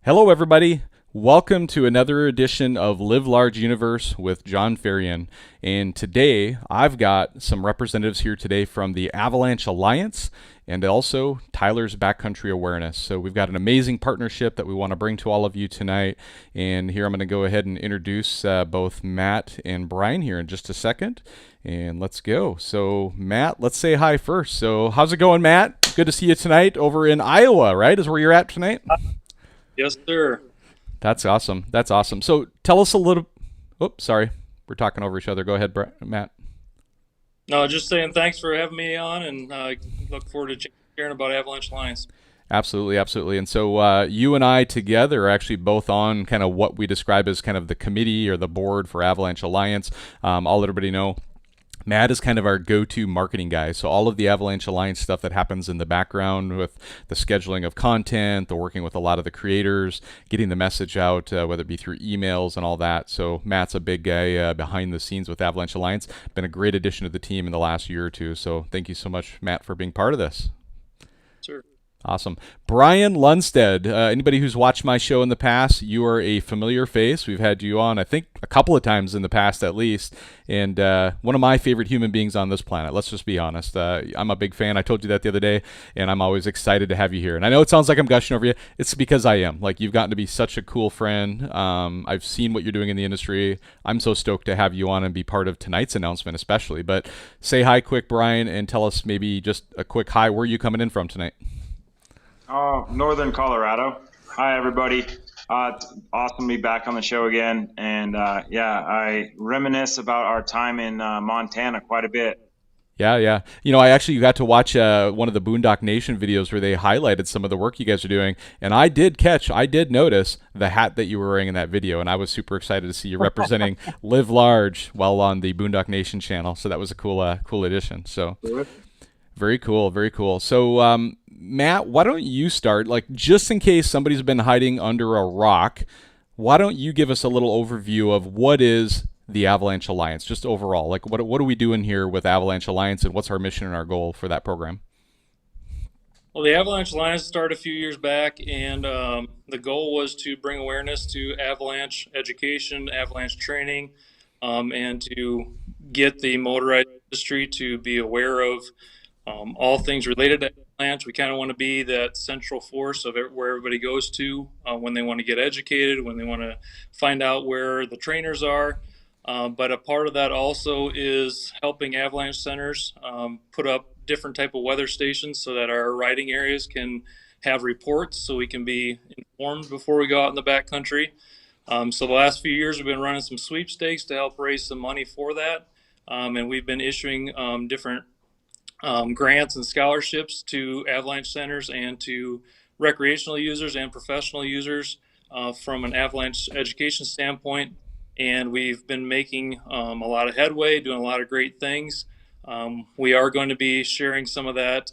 Hello, everybody. Welcome to another edition of Live Large Universe with John Ferrian. And today, I've got some representatives here today from the Avalanche Alliance and also Tyler's Backcountry Awareness. So we've got an amazing partnership that we want to bring to all of you tonight. And here I'm going to go ahead and introduce both Matt and Brian here in just a second. And let's go. So Matt, let's say hi first. So how's it going, Matt? Good to see you tonight over in Iowa, right? Is where you're at tonight? Yes, sir. That's awesome. That's awesome. So tell us a little. Oops, sorry. We're talking over each other. Go ahead, Matt. No, just saying thanks for having me on, and look forward to sharing about Avalanche Alliance. Absolutely, absolutely. And so you and I together are actually both on kind of what we describe as kind of the committee or the board for Avalanche Alliance. I'll let everybody know. Matt is kind of our go-to marketing guy. So all of the Avalanche Alliance stuff that happens in the background with the scheduling of content, the working with a lot of the creators, getting the message out, whether it be through emails and all that. So Matt's a big guy behind the scenes with Avalanche Alliance. Been a great addition to the team in the last year or two. So thank you so much, Matt, for being part of this. Sure. Awesome. Brian Lundstedt, anybody who's watched my show in the past, you are a familiar face. We've had you on, I think, a couple of times in the past at least, and one of my favorite human beings on this planet. Let's just be honest. I'm a big fan. I told you that the other day, and I'm always excited to have you here. And I know it sounds like I'm gushing over you. It's because I am. Like, you've gotten to be such a cool friend. I've seen what you're doing in the industry. I'm so stoked to have you on and be part of tonight's announcement especially. But say hi quick, Brian, and tell us maybe just a quick hi. Where are you coming in from tonight? Northern Colorado. Hi, everybody. It's awesome to be back on the show again. And I reminisce about our time in Montana quite a bit. Yeah, yeah. You know, I actually got to watch one of the Boondock Nation videos where they highlighted some of the work you guys are doing, and I did notice the hat that you were wearing in that video, and I was super excited to see you representing Live Large while on the Boondock Nation channel. So that was a cool addition. So very cool, very cool. So Matt, why don't you start? Like, just in case somebody's been hiding under a rock, why don't you give us a little overview of what is the Avalanche Alliance, just overall? Like, what are we doing here with Avalanche Alliance, and what's our mission and our goal for that program? Well, the Avalanche Alliance started a few years back, and the goal was to bring awareness to avalanche education, avalanche training, and to get the motorized industry to be aware of all things related to avalanche. We kind of want to be that central force of where everybody goes to when they want to get educated, when they want to find out where the trainers are. But a part of that also is helping avalanche centers put up different type of weather stations so that our riding areas can have reports so we can be informed before we go out in the backcountry. So the last few years we've been running some sweepstakes to help raise some money for that. And we've been issuing different grants and scholarships to avalanche centers and to recreational users and professional users from an avalanche education standpoint. And we've been making a lot of headway, doing a lot of great things. We are going to be sharing some of that,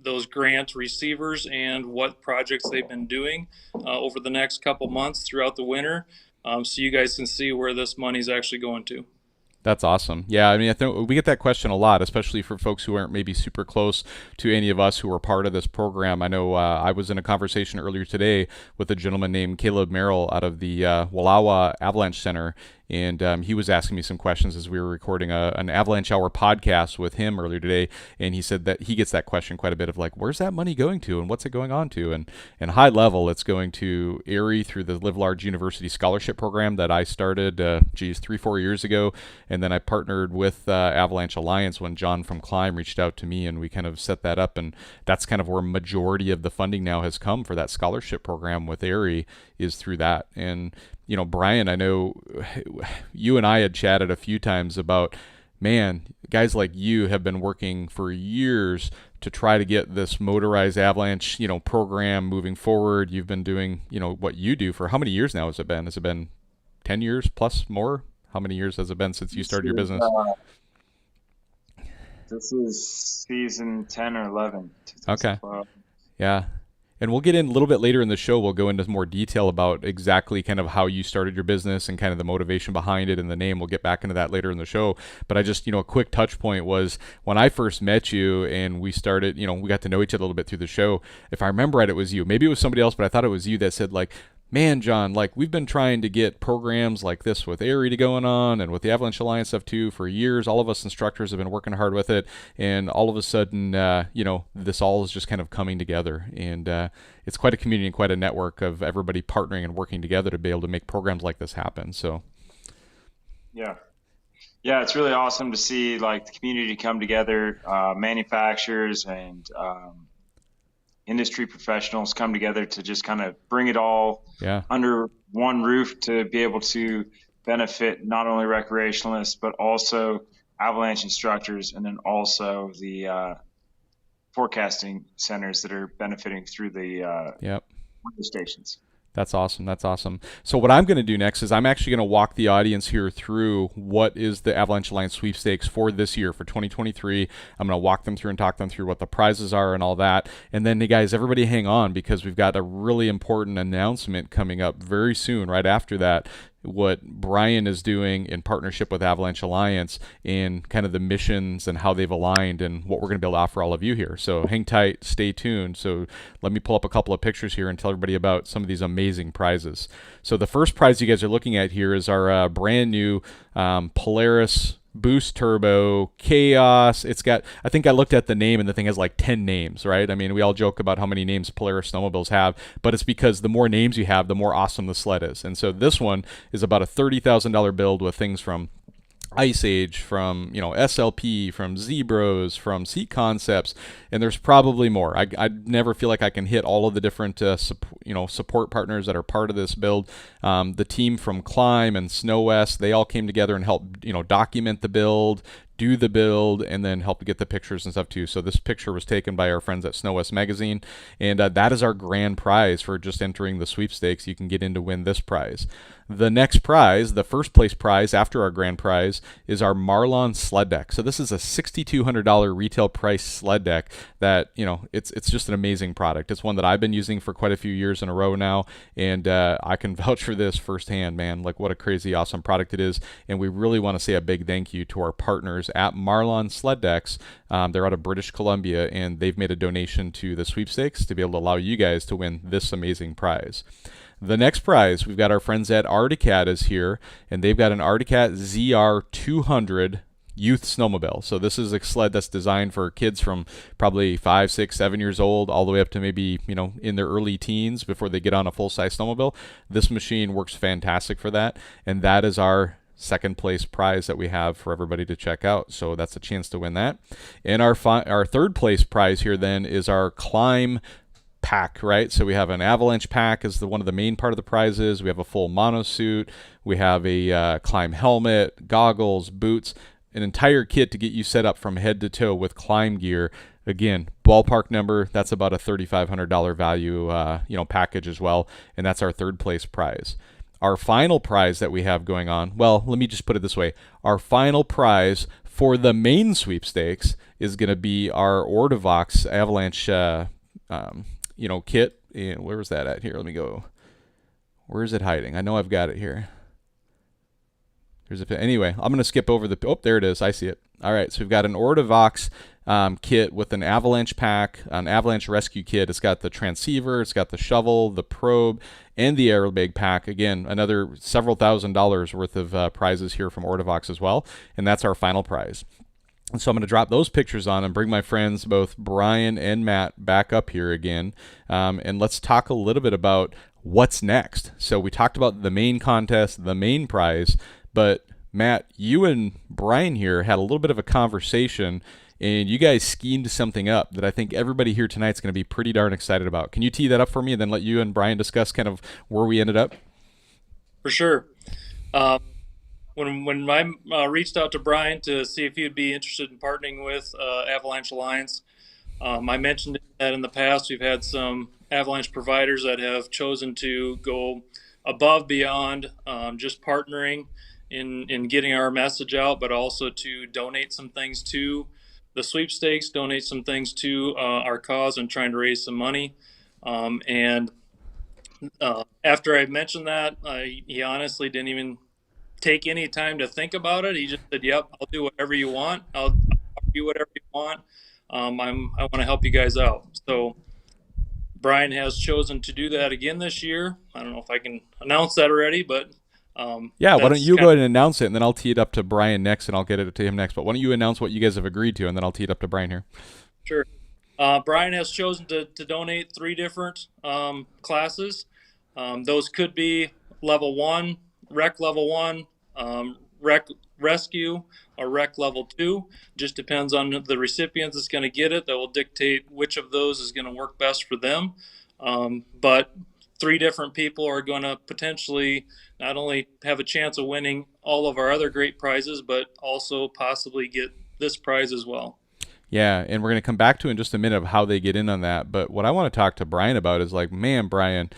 those grant receivers and what projects they've been doing over the next couple months throughout the winter, so you guys can see where this money is actually going to. That's awesome. Yeah, I mean, I think we get that question a lot, especially for folks who aren't maybe super close to any of us who are part of this program. I know I was in a conversation earlier today with a gentleman named Caleb Merrill out of the Wallowa Avalanche Center, and he was asking me some questions as we were recording an Avalanche Hour podcast with him earlier today, and he said that he gets that question quite a bit of like, where's that money going to, and what's it going on to? And high level, it's going to Erie through the Live Large University Scholarship Program that I started, 3-4 years ago, and then I partnered with Avalanche Alliance when John from Climb reached out to me, and we kind of set that up, and that's kind of where majority of the funding now has come for that scholarship program with Erie is through that. And you know, Brian, I know you and I had chatted a few times about, man, guys like you have been working for years to try to get this motorized avalanche, program moving forward. You've been doing, what you do for how many years now has it been? Has it been 10 years plus more? How many years has it been since you started your business? This is season 10 or 11. Okay. Yeah. And we'll get in a little bit later in the show. We'll go into more detail about exactly kind of how you started your business and kind of the motivation behind it and the name. We'll get back into that later in the show. But I just, a quick touch point was when I first met you and we started, we got to know each other a little bit through the show. If I remember right, it was you. Maybe it was somebody else, but I thought it was you that said, like, man, John, like we've been trying to get programs like this with ARE going on and with the Avalanche Alliance stuff too for years. All of us instructors have been working hard with it, and all of a sudden, this all is just kind of coming together, and it's quite a community and quite a network of everybody partnering and working together to be able to make programs like this happen. So, yeah, it's really awesome to see like the community come together, manufacturers and industry professionals come together to just kind of bring it all under one roof to be able to benefit not only recreationalists, but also avalanche instructors, and then also the forecasting centers that are benefiting through the weather stations. That's awesome. That's awesome. So what I'm going to do next is I'm actually going to walk the audience here through what is the Avalanche Alliance Sweepstakes for this year, for 2023. I'm going to walk them through and talk them through what the prizes are and all that. And then, hey guys, everybody hang on, because we've got a really important announcement coming up very soon, right after that, what Brian is doing in partnership with Avalanche Alliance and kind of the missions and how they've aligned and what we're going to be able to offer all of you here. So hang tight, stay tuned. So let me pull up a couple of pictures here and tell everybody about some of these amazing prizes. So the first prize you guys are looking at here is our brand new Polaris Boost Turbo Chaos. It's got, I think I looked at the name and the thing has like 10 names, right? I mean, we all joke about how many names Polaris snowmobiles have, but it's because the more names you have, the more awesome the sled is. And so this one is about a $30,000 build with things from Ice Age, from SLP, from Zebros, from Seat Concepts, and there's probably more. I never feel like I can hit all of the different support partners that are part of this build. The team from Climb and Snow West, they all came together and helped document the build, do the build, and then help to get the pictures and stuff too. So this picture was taken by our friends at Snow West Magazine, and that is our grand prize for just entering the sweepstakes. You can get in to win this prize. The next prize, the first place prize after our grand prize, is our Marlon sled deck. So this is a $6,200 retail price sled deck that, it's just an amazing product. It's one that I've been using for quite a few years in a row now, and I can vouch for this firsthand, man. Like, what a crazy awesome product it is, and we really want to say a big thank you to our partners at Marlon Sled Decks. They're out of British Columbia, and they've made a donation to the sweepstakes to be able to allow you guys to win this amazing prize. The next prize, we've got our friends at Articat is here, and they've got an Articat ZR200 youth snowmobile. So this is a sled that's designed for kids from probably 5, 6, 7 years old, all the way up to maybe, in their early teens before they get on a full-size snowmobile. This machine works fantastic for that, and that is our second place prize that we have for everybody to check out. So that's a chance to win that. And our third place prize here then is our Climb pack, right? So we have an Avalanche pack as one of the main part of the prizes. We have a full mono suit. We have a Climb helmet, goggles, boots, an entire kit to get you set up from head to toe with Climb gear. Again, ballpark number, that's about a $3,500 value, package as well. And that's our third place prize. Our final prize that we have going on, well, let me just put it this way. Our final prize for the main sweepstakes is going to be our Ortavox Avalanche kit. And where was that at here? Let me go. Where is it hiding? I know I've got it here. Anyway, I'm going to skip over there it is. I see it. All right, so we've got an Ortavox kit with an Avalanche pack, an Avalanche rescue kit. It's got the transceiver, it's got the shovel, the probe, and the airbag pack. Again, another several $1,000s worth of prizes here from Ortavox as well, and that's our final prize. And so I'm going to drop those pictures on and bring my friends, both Brian and Matt, back up here again. And let's talk a little bit about what's next. So we talked about the main contest, the main prize, but Matt, you and Brian here had a little bit of a conversation, and you guys schemed something up that I think everybody here tonight is going to be pretty darn excited about. Can you tee that up for me and then let you and Brian discuss kind of where we ended up? For sure. When I reached out to Brian to see if he'd be interested in partnering with Avalanche Alliance, I mentioned that in the past we've had some Avalanche providers that have chosen to go above beyond just partnering in getting our message out, but also to donate some things to the sweepstakes, donate some things to our cause and trying to raise some money. And after I mentioned that, he honestly didn't even take any time to think about it. He just said, "Yep, I'll do whatever you want. I'll offer you whatever you want. I want to help you guys out." So Brian has chosen to do that again this year. I don't know if I can announce that already, but Yeah, why don't that's you kind go of ahead and announce it, and then I'll tee it up to Brian next, and I'll get it to him next. But why don't you announce what you guys have agreed to, and then I'll tee it up to Brian here. sure. Brian has chosen to donate 3 different classes. Those could be level 1, rec level 1, rec rescue, or rec level 2. Just depends on the recipients that's going to get it. That will dictate which of those is going to work best for them. But 3 different people are going to potentially not only have a chance of winning all of our other great prizes, but also possibly get this prize as well. Yeah, and we're going to come back to in just a minute of how they get in on that. But what I want to talk to Brian about is like, man, Brian,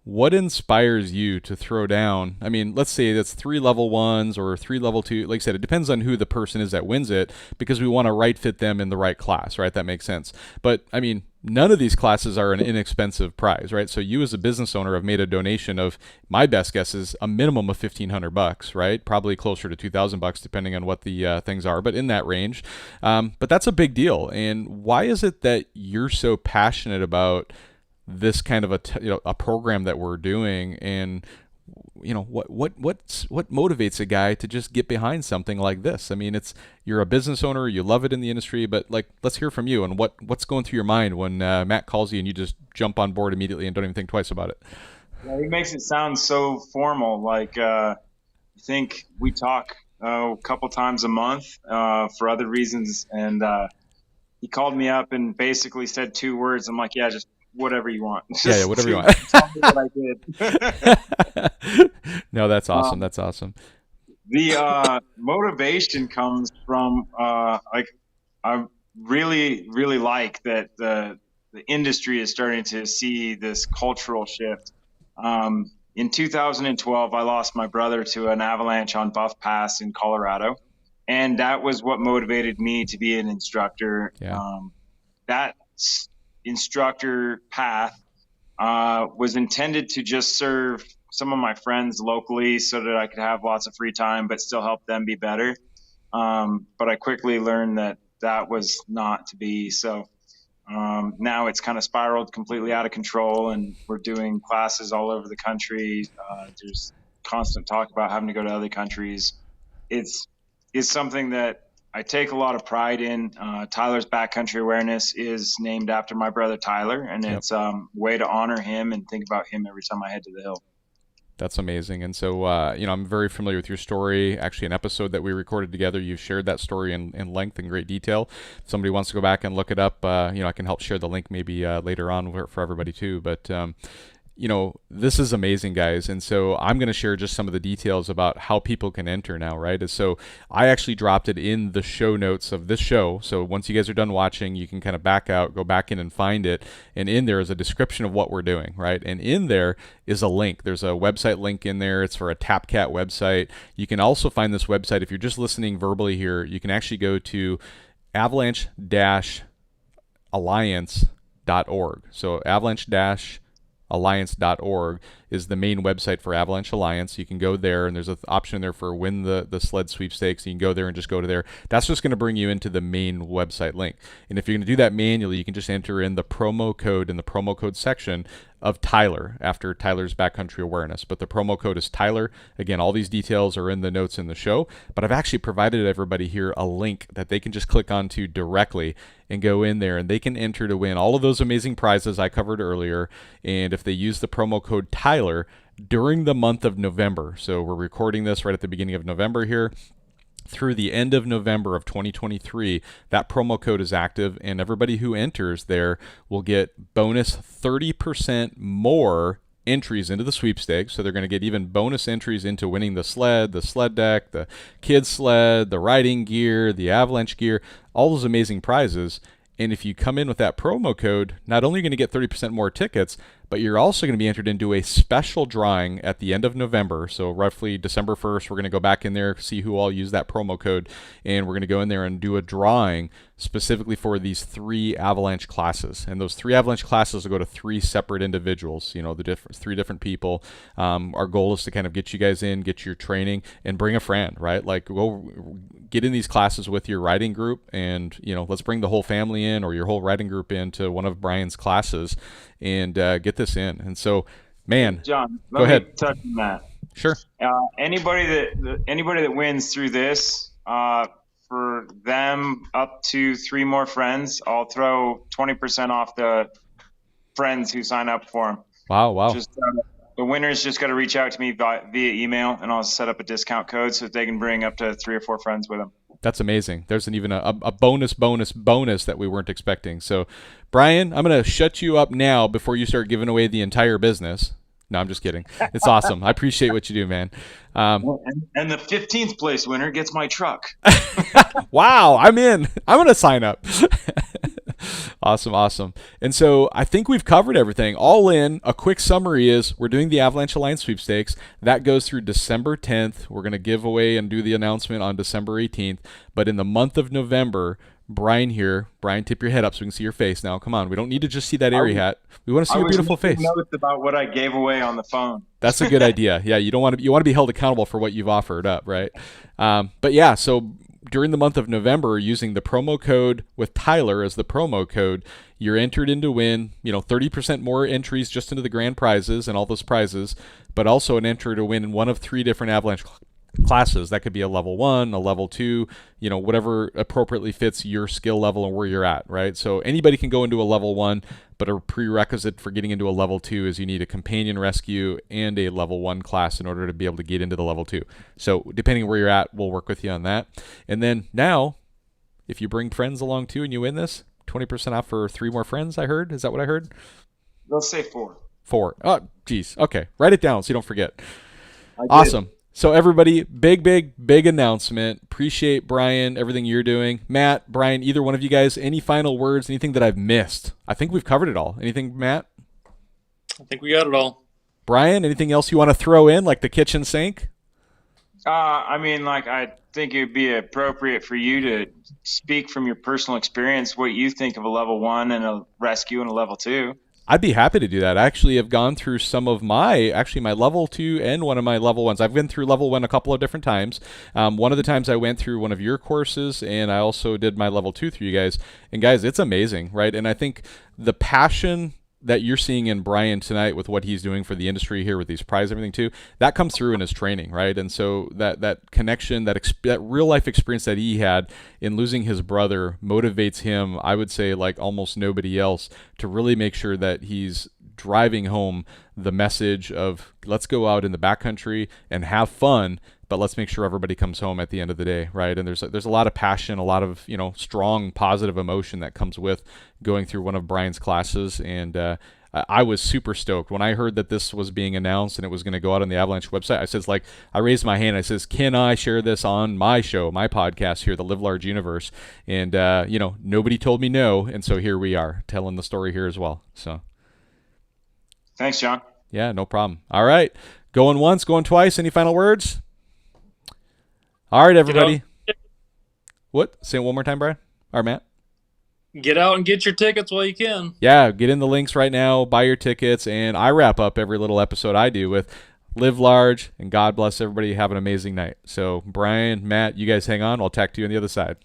what inspires you to throw down? I mean, let's say that's 3 level 1s or 3 level 2. Like I said, it depends on who the person is that wins it because we want to right fit them in the right class, right? That makes sense. But I mean, none of these classes are an inexpensive prize, right? So you as a business owner have made a donation of, my best guess is a minimum of $1,500, right? Probably closer to $2,000 depending on what the things are, but in that range. But that's a big deal. And why is it that you're so passionate about this kind of a program that we're doing, and what motivates a guy to just get behind something like this? I mean, you're a business owner, you love it in the industry, but like, let's hear from you and what's going through your mind when Matt calls you and you just jump on board immediately and don't even think twice about it. Yeah, he makes it sound so formal. Like I think we talk a couple times a month for other reasons, and he called me up and basically said 2 words. I'm like, yeah, just whatever you want. Yeah, whatever you want. Tell me what I did. No, that's awesome. That's awesome. The motivation comes from like I really like that the industry is starting to see this cultural shift. In 2012, I lost my brother to an avalanche on Buff Pass in Colorado, and that was what motivated me to be an instructor. Yeah. That instructor path was intended to just serve some of my friends locally so that I could have lots of free time but still help them be better. But I quickly learned that was not to be. So now it's kind of spiraled completely out of control, and we're doing classes all over the country. There's constant talk about having to go to other countries. It's something that I take a lot of pride in. Tyler's Backcountry Awareness is named after my brother Tyler, and it's a way to honor him and think about him every time I head to the hill. That's amazing. And so, I'm very familiar with your story. Actually, an episode that we recorded together, you've shared that story in length and great detail. If somebody wants to go back and look it up, I can help share the link maybe later on for everybody too. But this is amazing, guys. And so I'm going to share just some of the details about how people can enter now, right? And so I actually dropped it in the show notes of this show. So once you guys are done watching, you can kind of back out, go back in and find it. And in there is a description of what we're doing, right? And in there is a link. There's a website link in there. It's for a TapCat website. You can also find this website, if you're just listening verbally here, you can actually go to avalanche-alliance.org. So avalanche-alliance.org is the main website for Avalanche Alliance. You can go there, and there's an option there for win the sled sweepstakes. You can go there and just go to there. That's just going to bring you into the main website link. And if you're going to do that manually, you can just enter in the promo code in the promo code section of Tyler after Tyler's Backcountry Awareness. But the promo code is Tyler. Again, all these details are in the notes in the show, but I've actually provided everybody here a link that they can just click onto directly and go in there, and they can enter to win all of those amazing prizes I covered earlier. And if they use the promo code Tyler during the month of November, so we're recording this right at the beginning of November here, through the end of November of 2023, that promo code is active, and everybody who enters there will get bonus 30% more entries into the sweepstakes. So they're going to get even bonus entries into winning the sled deck, the kids sled, the riding gear, the avalanche gear, all those amazing prizes. And if you come in with that promo code, not only are you going to get 30% more tickets, but you're also going to be entered into a special drawing at the end of November. So roughly December 1st, we're going to go back in there, see who all used that promo code, and we're going to go in there and do a drawing specifically for these 3 Avalanche classes. And those 3 Avalanche classes will go to 3 separate individuals, you know, the 3 different people. Our goal is to kind of get you guys in, get your training, and bring a friend, right? Like, go get in these classes with your riding group, and, you know, let's bring the whole family in or your whole riding group into one of Brian's classes and get this in. And so, man, John, go ahead. Me touch on that. Sure. Anybody that wins through this, for them up to 3 more friends, I'll throw 20% off the friends who sign up for them. Wow. Just the winners just got to reach out to me via email, and I'll set up a discount code so that they can bring up to 3 or 4 friends with them. That's amazing. There's even a bonus that we weren't expecting. So, Brian, I'm going to shut you up now before you start giving away the entire business. No, I'm just kidding. It's awesome. I appreciate what you do, man. And the 15th place winner gets my truck. Wow, I'm in. I'm going to sign up. Awesome. And so I think we've covered everything. All in, a quick summary is we're doing the Avalanche Alliance Sweepstakes. That goes through December 10th. We're going to give away and do the announcement on December 18th. But in the month of November, Brian, tip your head up so we can see your face now. Come on, we don't need to just see that airy hat. We want to see your beautiful face. Notes about what I gave away on the phone. That's a good idea. Yeah, you want to be held accountable for what you've offered up, right? But yeah, so during the month of November, using the promo code with Tyler as the promo code, you're entered in to win, 30% more entries just into the grand prizes and all those prizes, but also an entry to win in one of 3 different Avalanche classes. That could be a level 1, a level 2, whatever appropriately fits your skill level and where you're at, right? So anybody can go into a level 1, but a prerequisite for getting into a level 2 is you need a companion rescue and a level 1 class in order to be able to get into the level 2. So depending on where you're at, we'll work with you on that. And then now, if you bring friends along too and you win this, 20% off for 3 more friends, I heard. Is that what I heard? Let's say 4. 4. Oh, geez. Okay. Write it down so you don't forget. Awesome. So everybody, big announcement. Appreciate, Brian, everything you're doing. Matt, Brian, either one of you guys, any final words, anything that I've missed? I think we've covered it all. Anything, Matt? I think we got it all. Brian, anything else you want to throw in, like the kitchen sink? I think it would be appropriate for you to speak from your personal experience what you think of a level 1 and a rescue and a level 2. I'd be happy to do that. I actually have gone through some of my level 2 and one of my level 1s. I've been through level 1 a couple of different times. One of the times I went through one of your courses, and I also did my level 2 through you guys. And guys, it's amazing, right? And I think the passion that you're seeing in Brian tonight with what he's doing for the industry here with these prizes and everything too, that comes through in his training, right? And so that connection, that real life experience that he had in losing his brother motivates him, I would say, like almost nobody else, to really make sure that he's driving home the message of let's go out in the backcountry and have fun, but let's make sure everybody comes home at the end of the day, right? And there's a lot of passion, a lot of strong positive emotion that comes with going through one of Brian's classes. And I was super stoked when I heard that this was being announced and it was going to go out on the Avalanche website. I raised my hand. I says, can I share this on my show, my podcast here, the Live Large Universe? And nobody told me no, and so here we are telling the story here as well. So thanks, John. Yeah, no problem. All right, going once, going twice. Any final words? All right, everybody. What? Say it one more time, Brian or Matt. Get out and get your tickets while you can. Yeah, get in the links right now, buy your tickets, and I wrap up every little episode I do with live large, and God bless everybody. Have an amazing night. So, Brian, Matt, you guys hang on. I'll talk to you on the other side.